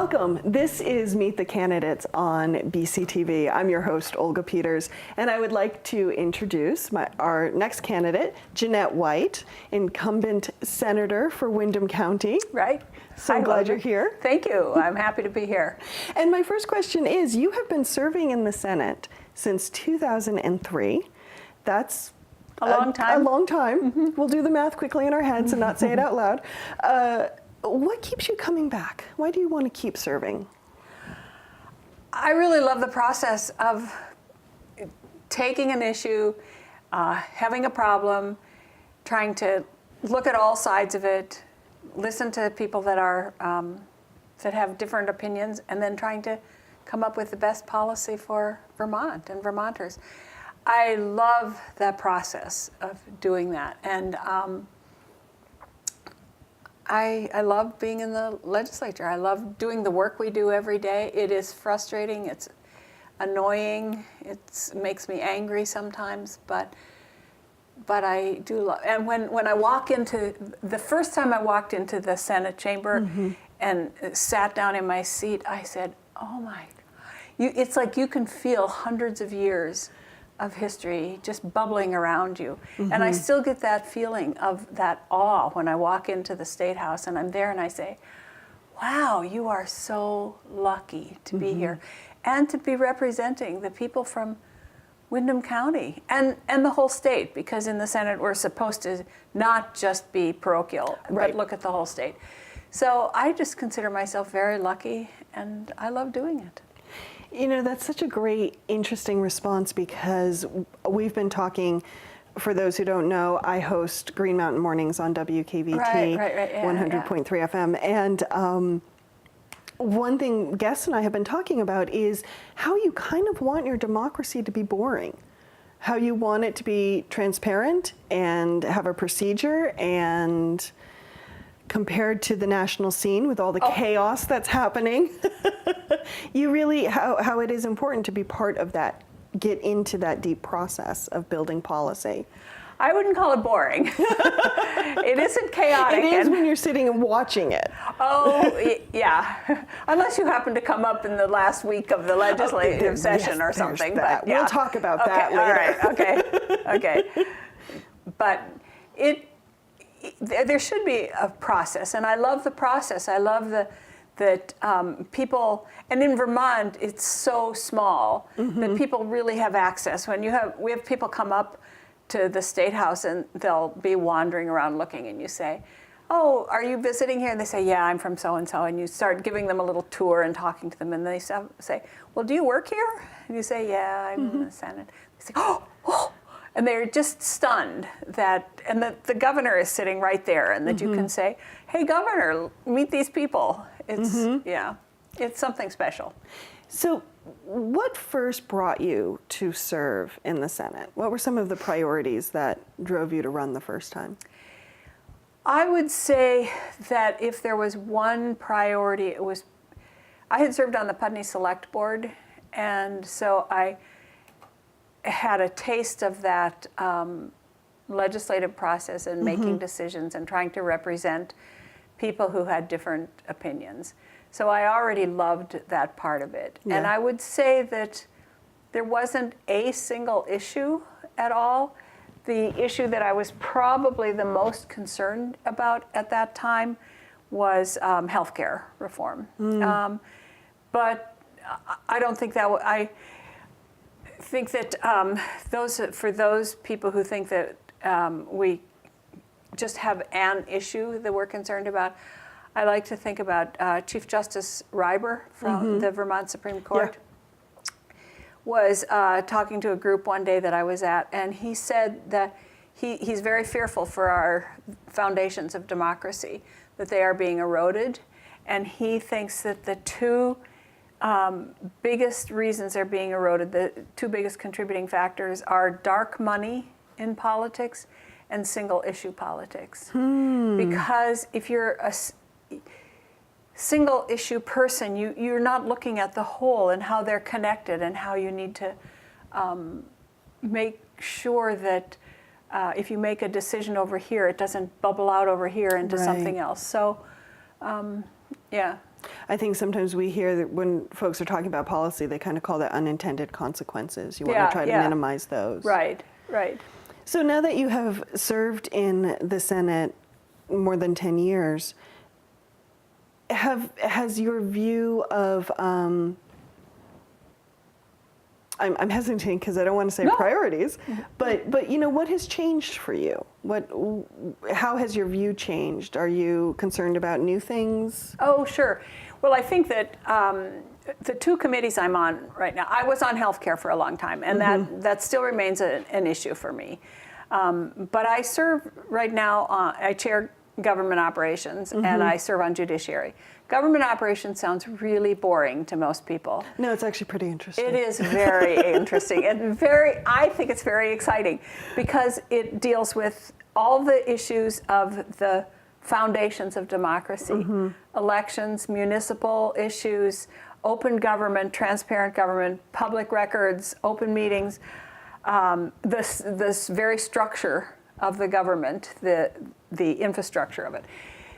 Welcome. This is Meet the Candidates on BCTV. I'm your host, Olga Peters, and I would like to introduce our next candidate, Jeanette White, incumbent senator for Windham County. Right. So glad you're here. Thank you. I'm happy to be here. And my first question is, you have been serving in the Senate since 2003. That's a long time. A long time. Mm-hmm. We'll do the math quickly in our heads and not say it out loud. What keeps you coming back? Why do you want to keep serving? I really love the process of taking an issue, having a problem, trying to look at all sides of it, listen to people that are that have different opinions, and then trying to come up with the best policy for Vermont and Vermonters. I love that process of doing that, and I love being in the legislature. I love doing the work we do every day. It is frustrating, it's annoying, it makes me angry sometimes, but I do love, and when I walk into, the first time I walked into the Senate chamber mm-hmm. and sat down in my seat, I said, oh my, it's like you can feel hundreds of years of history just bubbling around you. Mm-hmm. And I still get that feeling of that awe when I walk into the State House and I'm there and I say, wow, you are so lucky to be mm-hmm. here and to be representing the people from Windham County and the whole state, because in the Senate we're supposed to not just be parochial, right. but look at the whole state. So I just consider myself very lucky and I love doing it. You know, that's such a great, interesting response, because we've been talking, for those who don't know, I host Green Mountain Mornings on WKVT, right. Yeah, 100.3 FM. And one thing guests and I have been talking about is how you kind of want your democracy to be boring, how you want it to be transparent and have a procedure, and compared to the national scene with all the chaos that's happening, you really, how it is important to be part of that, get into that deep process of building policy. I wouldn't call it boring. It isn't chaotic. It is when you're sitting and watching it. Oh, yeah. Unless you happen to come up in the last week of the legislative session or something. But yeah. We'll talk about that later. All right, okay. But there should be a process, and I love the process. I love that people, and in Vermont, it's so small mm-hmm. that people really have access. When we have people come up to the State House and they'll be wandering around looking, and you say, oh, are you visiting here? And they say, yeah, I'm from so-and-so. And you start giving them a little tour and talking to them, and they say, well, do you work here? And you say, yeah, I'm mm-hmm. in the Senate. They say, oh. And they're just stunned that, and the governor is sitting right there, and that mm-hmm. you can say, hey, governor, meet these people. It's, mm-hmm. yeah, it's something special. So what first brought you to serve in the Senate? What were some of the priorities that drove you to run the first time? I would say that if there was one priority, I had served on the Putney Select Board, and so I had a taste of that legislative process and mm-hmm. making decisions and trying to represent people who had different opinions. So I already loved that part of it. Yeah. And I would say that there wasn't a single issue at all. The issue that I was probably the most concerned about at that time was healthcare reform. Mm. But I don't think that I think that for those people who think that we just have an issue that we're concerned about, I like to think about Chief Justice Reiber from mm-hmm. the Vermont Supreme Court. Yeah. Was talking to a group one day that I was at, and he said that he's very fearful for our foundations of democracy, that they are being eroded, and he thinks that the two biggest reasons they're being eroded, the two biggest contributing factors, are dark money in politics and single issue politics. Because if you're a single issue person, you're not looking at the whole and how they're connected, and how you need to make sure that if you make a decision over here, it doesn't bubble out over here into right. something else. So, yeah. I think sometimes we hear that when folks are talking about policy, they kind of call that unintended consequences. You want to try to minimize those. Right, right. So now that you have served in the Senate more than 10 years, has your view of, I'm hesitating because I don't want to say priorities, but what has changed for you? How has your view changed? Are you concerned about new things? Oh, sure. Well, I think that the two committees I'm on right now, I was on healthcare for a long time, and that still remains an issue for me. But I serve right now, I chair government operations, and I serve on judiciary. Government operations sounds really boring to most people. No, it's actually pretty interesting. It is very interesting and I think it's very exciting because it deals with all the issues of the foundations of democracy, elections, municipal issues, open government, transparent government, public records, open meetings, this very structure of the government, the infrastructure of it.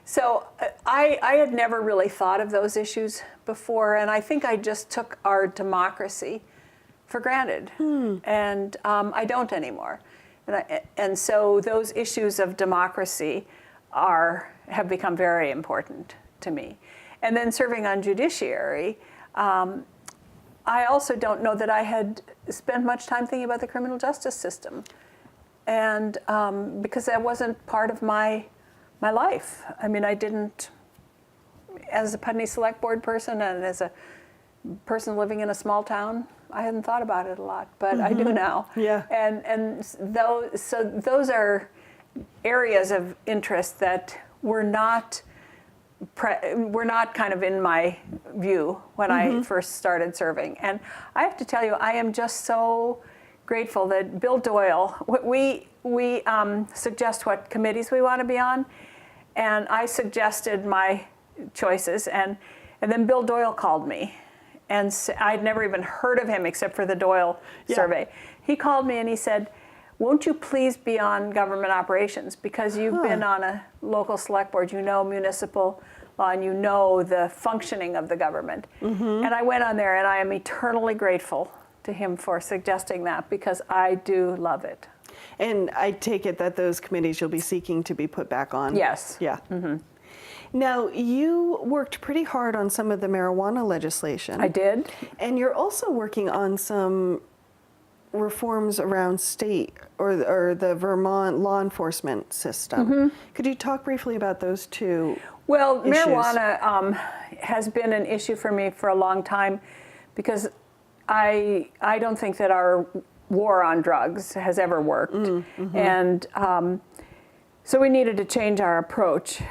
So I had never really thought of those issues before, and I think I just took our democracy for granted, and I don't anymore. And so those issues of democracy have become very important to me. And then serving on judiciary, I also don't know that I had spent much time thinking about the criminal justice system, and because that wasn't part of my life. I mean, I didn't, as a Putney Select Board person and as a person living in a small town, I hadn't thought about it a lot, but I do now. Yeah. And those are areas of interest that were not kind of in my view when I first started serving. And I have to tell you, I am just so grateful that Bill Doyle, we suggest what committees we want to be on, and I suggested my choices, and then Bill Doyle called me, and I'd never even heard of him except for the Doyle survey. He called me and he said, "Won't you please be on government operations, because you've been on a local select board, you know municipal law, and you know the functioning of the government." And I went on there, and I am eternally grateful to him for suggesting that, because I do love it. And I take it that those committees you'll be seeking to be put back on? Yes. Yeah. Now, you worked pretty hard on some of the marijuana legislation. I did. And you're also working on some reforms around state or the Vermont law enforcement system. Could you talk briefly about those two Well, issues? marijuana has been an issue for me for a long time, because I don't think that our war on drugs has ever worked. And so we needed to change our approach.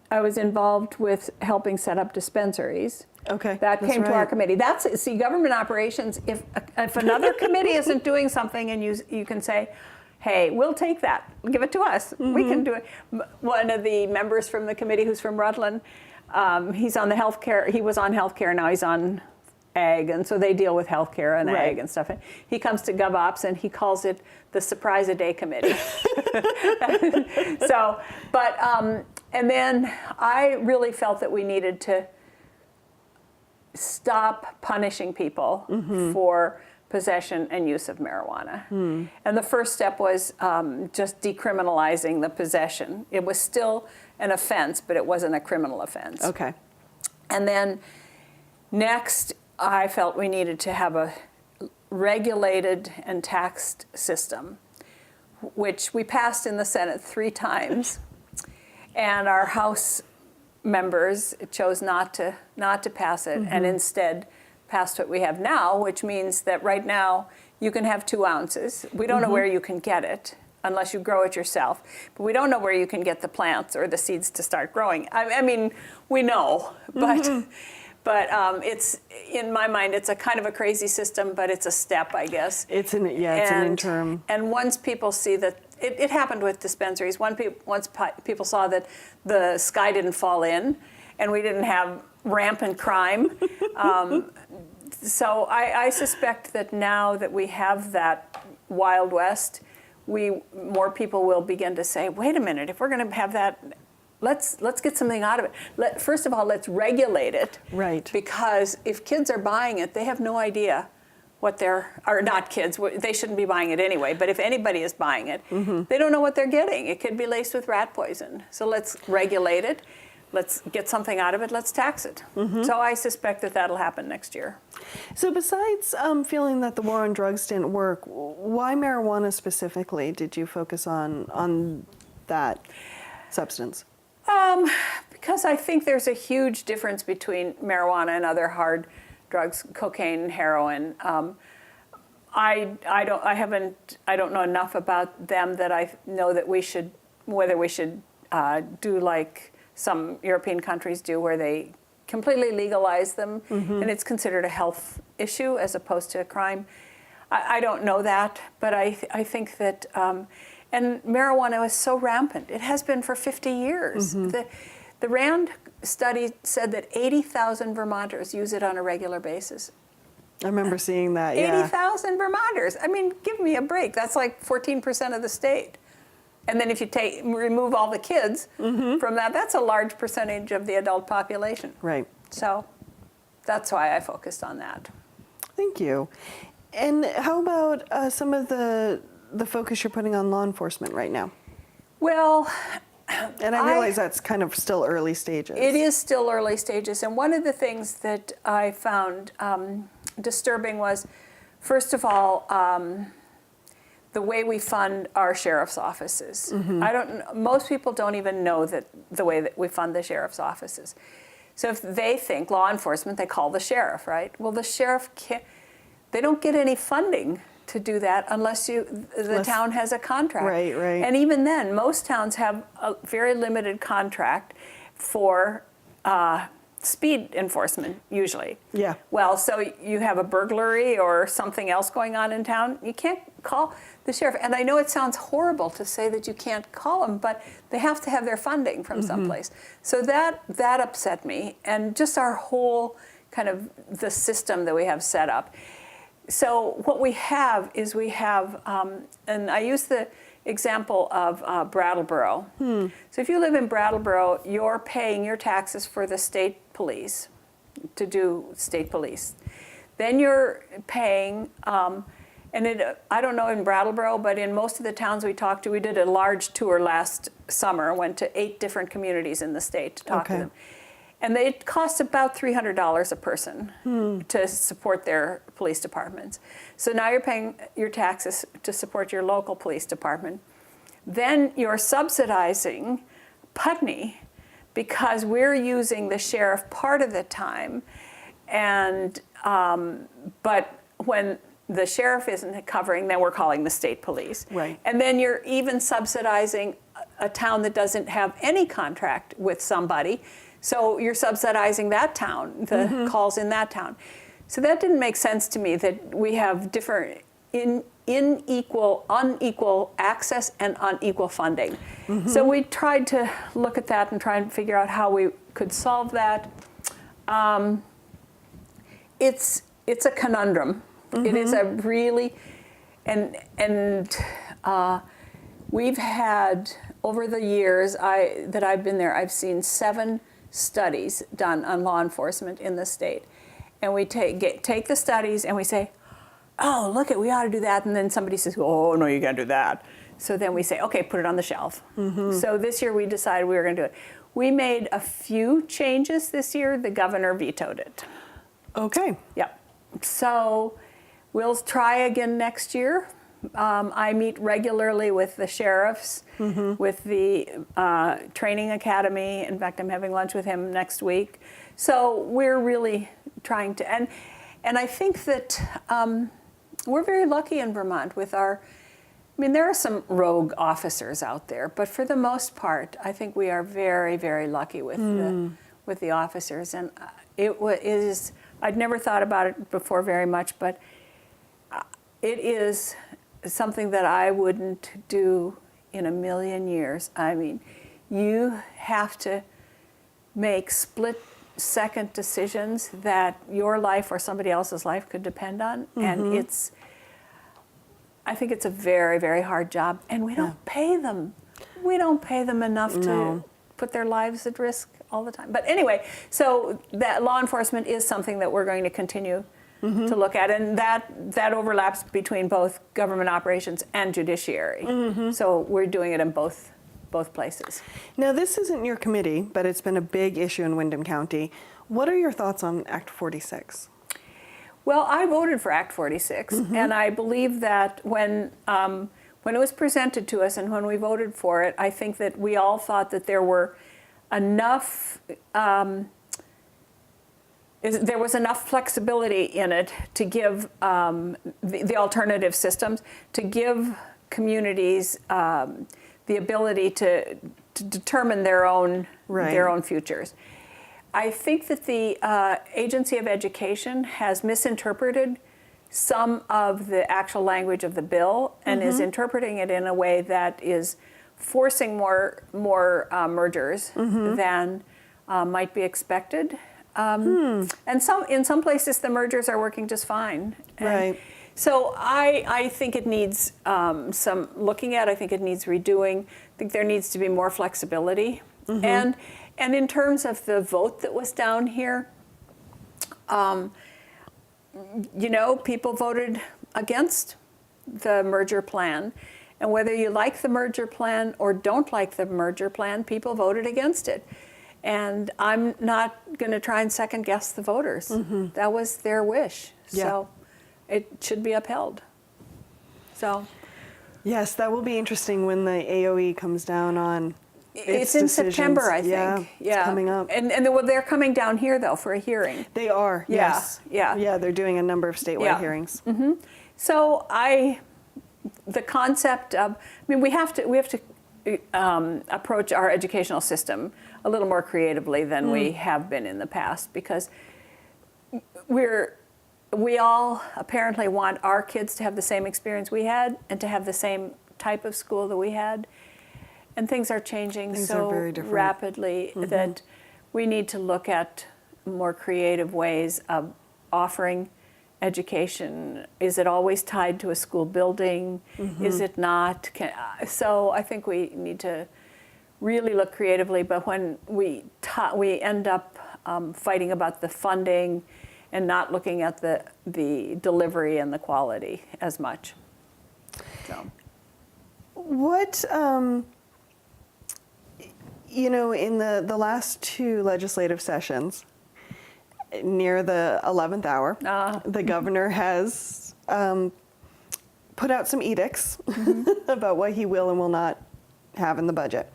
I was involved with helping set up dispensaries. Okay, That came to our committee. See, government operations, if another committee isn't doing something and you can say, hey, we'll take that, give it to us, we can do it. One of the members from the committee, who's from Rutland, he's on the healthcare, he was on healthcare, now he's on ag, and so they deal with healthcare and ag and stuff. And he comes to GovOps and he calls it the Surprise a Day Committee. So, but, and then I really felt that we needed to stop punishing people for possession and use of marijuana. And the first step was just decriminalizing the possession. It was still an offense, but it wasn't a criminal offense. Okay. And then next, I felt we needed to have a regulated and taxed system, which we passed in the Senate 3 times. And our House members chose not to pass it, and instead passed what we have now, which means that right now you can have 2 ounces. We don't know where you can get it unless you grow it yourself, but we don't know where you can get the plants or the seeds to start growing. I mean, we know, but it's, in my mind, it's a kind of a crazy system, but it's a step, I guess. It's an interim. And once people see that, it happened with dispensaries. Once people saw that the sky didn't fall in, and we didn't have rampant crime. So I suspect that now that we have that Wild West, more people will begin to say, wait a minute, if we're going to have that let's get something out of it. First of all, let's regulate it. Right. Because if kids are buying it, they have no idea what or not kids, they shouldn't be buying it anyway, but if anybody is buying it, they don't know what they're getting. It could be laced with rat poison. So let's regulate it. Let's get something out of it. Let's tax it. So I suspect that that'll happen next year. So besides feeling that the war on drugs didn't work, why marijuana specifically did you focus on that substance? Because I think there's a huge difference between marijuana and other hard drugs, cocaine, heroin. I don't know enough about them that I know that whether we should do like some European countries do, where they completely legalize them, and it's considered a health issue as opposed to a crime. I don't know that, but I think that, and marijuana is so rampant. It has been for 50 years. The RAND study said that 80,000 Vermonters use it on a regular basis. I remember seeing that, yeah. 80,000 Vermonters. I mean, give me a break. That's like 14% of the state. And then if you remove all the kids from that, that's a large percentage of the adult population. Right. So that's why I focused on that. Thank you. And how about some of the focus you're putting on law enforcement right now? Well, and I realize that's kind of still early stages. It is still early stages. And one of the things that I found disturbing was, first of all, the way we fund our sheriff's offices. Most people don't even know that the way that we fund the sheriff's offices. So if they think law enforcement, they call the sheriff, right? Well, the sheriff they don't get any funding to do that unless the town has a contract. Right, right. And even then, most towns have a very limited contract for speed enforcement, usually. Yeah. Well, so you have a burglary or something else going on in town, you can't call the sheriff. And I know it sounds horrible to say that you can't call them, but they have to have their funding from someplace. So that upset me, and just our whole kind of the system that we have set up. So what we have is and I use the example of Brattleboro. So if you live in Brattleboro, you're paying your taxes for the state police to do state police. Then you're paying, I don't know in Brattleboro, but in most of the towns we talked to, we did a large tour last summer, went to 8 different communities in the state to talk to them. And it costs about $300 a person to support their police departments. So now you're paying your taxes to support your local police department. Then you're subsidizing Putney because we're using the sheriff part of the time. And but when the sheriff isn't covering, then we're calling the state police. Right. And then you're even subsidizing a town that doesn't have any contract with somebody. So you're subsidizing that town, the calls in that town. So that didn't make sense to me, that we have different unequal access and unequal funding. So we tried to look at that and try and figure out how we could solve that. It's a conundrum. It is a really, and we've had, over the years that I've been there, I've seen 7 studies done on law enforcement in the state. And we take the studies and we say, oh, look, we ought to do that. And then somebody says, oh, no, you can't do that. So then we say, okay, put it on the shelf. So this year we decided we were going to do it. We made a few changes this year. The governor vetoed it. Okay. Yep. So we'll try again next year. I meet regularly with the sheriffs, with the training academy. In fact, I'm having lunch with him next week. So we're really trying to, and I think that we're very lucky in Vermont with there are some rogue officers out there, but for the most part, I think we are very, very lucky with the officers. And it is, I'd never thought about it before very much, but it is something that I wouldn't do in a million years. I mean, you have to make split-second decisions that your life or somebody else's life could depend on, and I think it's a very, very hard job, and we don't pay them. We don't pay them enough put their lives at risk all the time. But anyway, so that law enforcement is something that we're going to continue to look at, and that overlaps between both government operations and judiciary. So we're doing it in both places. Now, this isn't your committee, but it's been a big issue in Windham County. What are your thoughts on Act 46? Well, I voted for Act 46, and I believe that when it was presented to us and when we voted for it, I think that we all thought that there were enough, there was enough flexibility in it to give the alternative systems, to give communities the ability to determine their own futures. I think that the Agency of Education has misinterpreted some of the actual language of the bill and is interpreting it in a way that is forcing more mergers than might be expected. And in some places the mergers are working just fine. And so I think it needs some looking at. I think it needs redoing. I think there needs to be more flexibility. And in terms of the vote that was down here, people voted against the merger plan. And whether you like the merger plan or don't like the merger plan, people voted against it. And I'm not going to try and second guess the voters. That was their wish. So it should be upheld. So yes, that will be interesting when the AOE comes down on it's in decisions. September, I think. It's coming up. And they're coming down here, though, for a hearing. They are, yes. Yeah, they're doing a number of statewide hearings. So the concept of, we have to approach our educational system a little more creatively than we have been in the past, because we all apparently want our kids to have the same experience we had and to have the same type of school that we had. And things are changing so rapidly that we need to look at more creative ways of offering education. Is it always tied to a school building? Is it not? So I think we need to really look creatively, but when we end up fighting about the funding and not looking at the delivery and the quality as much. So. What, in the last two legislative sessions, near the 11th hour, the governor has put out some edicts about what he will and will not have in the budget.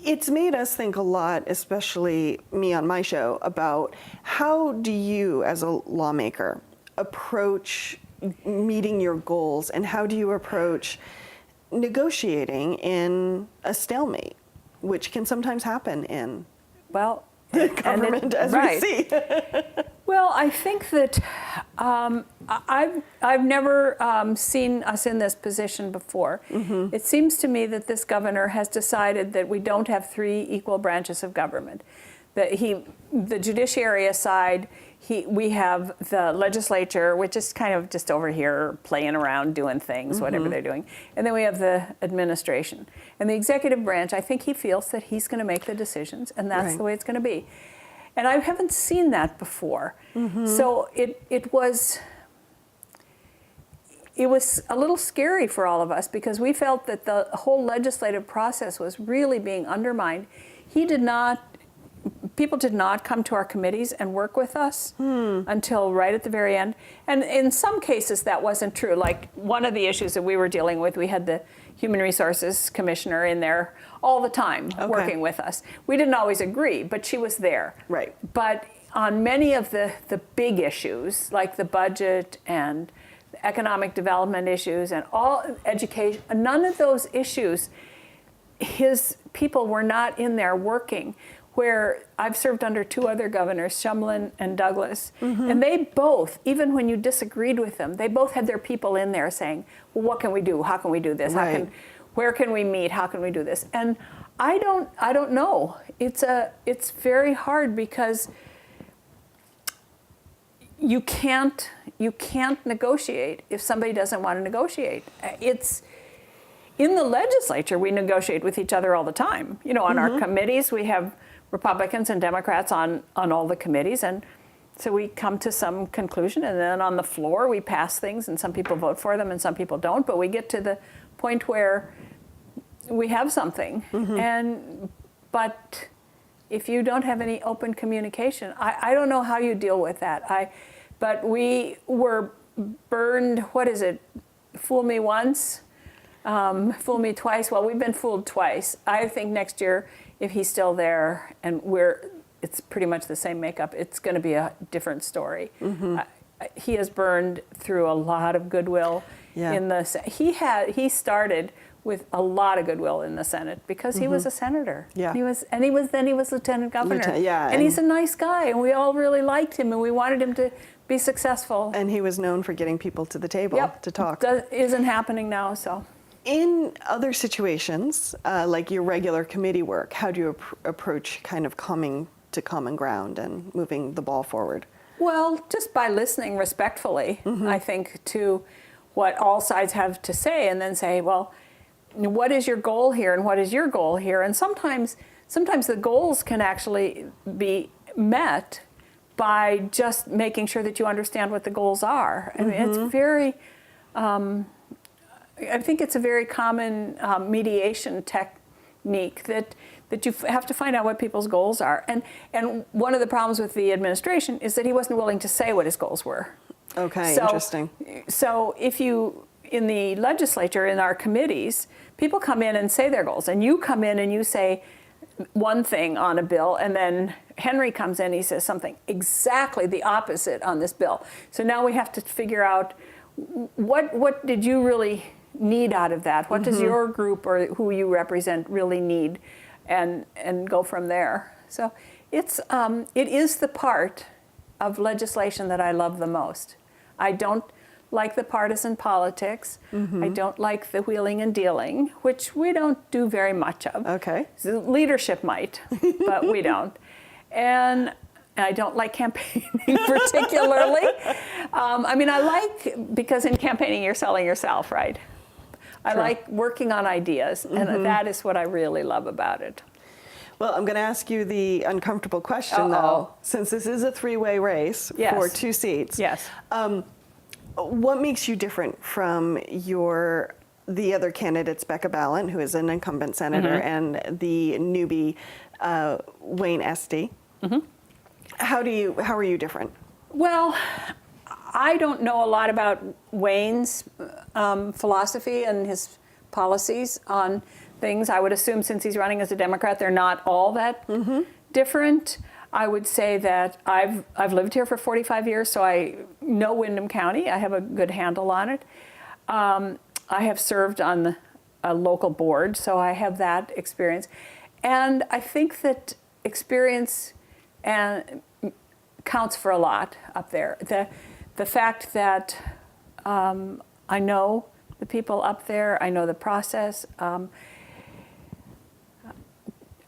It's made us think a lot, especially me on my show, about how do you, as a lawmaker, approach meeting your goals, and how do you approach negotiating in a stalemate, which can sometimes happen in the government, as we see. Well, I think that I've never seen us in this position before. It seems to me that this governor has decided that we don't have three equal branches of government. That the judiciary aside, we have the legislature, which is kind of just over here playing around, doing things, whatever they're doing. And then we have the administration. And the executive branch, I think he feels that he's going to make the decisions, and that's the way it's going to be. And I haven't seen that before. So it was a little scary for all of us, because we felt that the whole legislative process was really being undermined. People did not come to our committees and work with us until right at the very end. And in some cases that wasn't true. Like one of the issues that we were dealing with, we had the Human Resources Commissioner in there all the time working with us. We didn't always agree, but she was there. Right. But on many of the big issues, like the budget and the economic development issues and all education, none of those issues, his people were not in there working. Where I've served under two other governors, Shumlin and Douglas, and they both, even when you disagreed with them, they both had their people in there saying, well, what can we do? How can we do this? Where can we meet? How can we do this? And I don't know. It's very hard, because you can't negotiate if somebody doesn't want to negotiate. in the legislature, we negotiate with each other all the time. You know, on our committees, we have Republicans and Democrats on all the committees, and so we come to some conclusion, and then on the floor, we pass things, and some people vote for them and some people don't, but we get to the point where we have something. But if you don't have any open communication, I don't know how you deal with that. But we were burned, what is it, fool me once, fool me twice. Well, we've been fooled twice. I think next year, if he's still there and it's pretty much the same makeup, it's going to be a different story. He has burned through a lot of goodwill in the he started with a lot of goodwill in the Senate because he was a senator. He was lieutenant governor. And he's a nice guy, and we all really liked him, and we wanted him to be successful. And he was known for getting people to the table to talk. Isn't happening now, so. In other situations, like your regular committee work, how do you approach kind of coming to common ground and moving the ball forward? Well, just by listening respectfully, I think, to what all sides have to say, and then say, well, what is your goal here and what is your goal here? And sometimes the goals can actually be met by just making sure that you understand what the goals are. I mean, it's very, I think it's a very common mediation technique that you have to find out what people's goals are. And one of the problems with the administration is that he wasn't willing to say what his goals were. Okay, interesting. So if you, in the legislature, in our committees, people come in and say their goals, and you come in and you say one thing on a bill, and then Henry comes in, he says something exactly the opposite on this bill. So now we have to figure out what did you really need out of that? What does your group or who you represent really need? And go from there. So it is the part of legislation that I love the most. I don't like the partisan politics. I don't like the wheeling and dealing, which we don't do very much of. Okay. The leadership might, but we don't. And I don't like campaigning particularly. I mean, I like, because in campaigning you're selling yourself, right? I like working on ideas, and that is what I really love about it. Well, I'm going to ask you the uncomfortable question, though, since this is a three-way race for 2 seats. Yes. What makes you different from the other candidates, Becca Balint, who is an incumbent senator, and the newbie Wayne Esty? How are you different? Well, I don't know a lot about Wayne's philosophy and his policies on things. I would assume, since he's running as a Democrat, they're not all that different. I would say that I've lived here for 45 years, so I know Windham County. I have a good handle on it. I have served on a local board, so I have that experience. And I think that experience counts for a lot up there. The fact that I know the people up there, I know the process.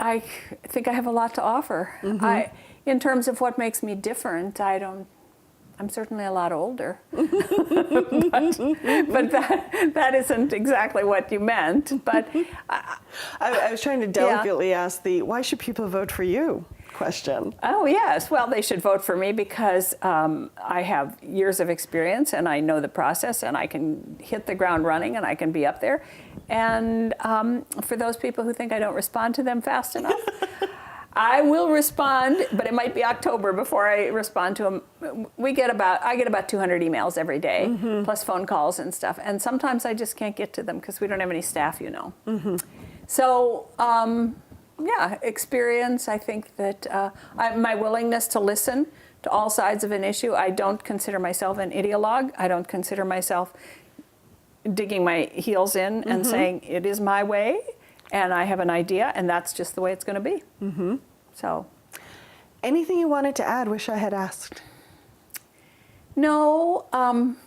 I think I have a lot to offer. In terms of what makes me different, I'm certainly a lot older. but that isn't exactly what you meant. But I was trying to delicately ask why should people vote for you question. Oh, yes. Well, they should vote for me because I have years of experience and I know the process and I can hit the ground running and I can be up there. And for those people who think I don't respond to them fast enough, I will respond, but it might be October before I respond to them. I get about 200 emails every day, plus phone calls and stuff. And sometimes I just can't get to them because we don't have any staff, you know. So, yeah, experience. I think that my willingness to listen to all sides of an issue. I don't consider myself an ideologue. I don't consider myself digging my heels in and saying it is my way and I have an idea and that's just the way it's going to be. So, anything you wanted to add? Wish I had asked. No.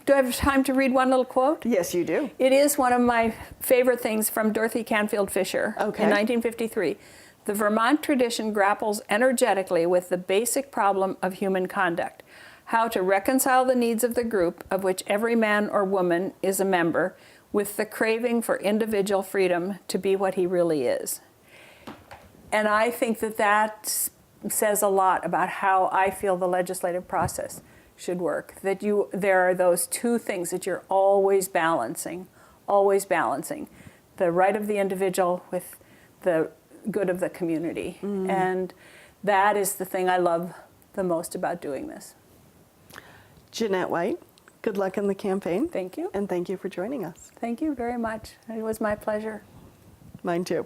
Do I have time to read one little quote? Yes, you do. It is one of my favorite things from Dorothy Canfield Fisher in 1953. The Vermont tradition grapples energetically with the basic problem of human conduct, how to reconcile the needs of the group of which every man or woman is a member with the craving for individual freedom to be what he really is. And I think that that says a lot about how I feel the legislative process should work. That there are those two things that you're always balancing. The right of the individual with the good of the community. And that is the thing I love the most about doing this. Jeanette White, good luck in the campaign. Thank you. And thank you for joining us. Thank you very much. It was my pleasure. Mine too.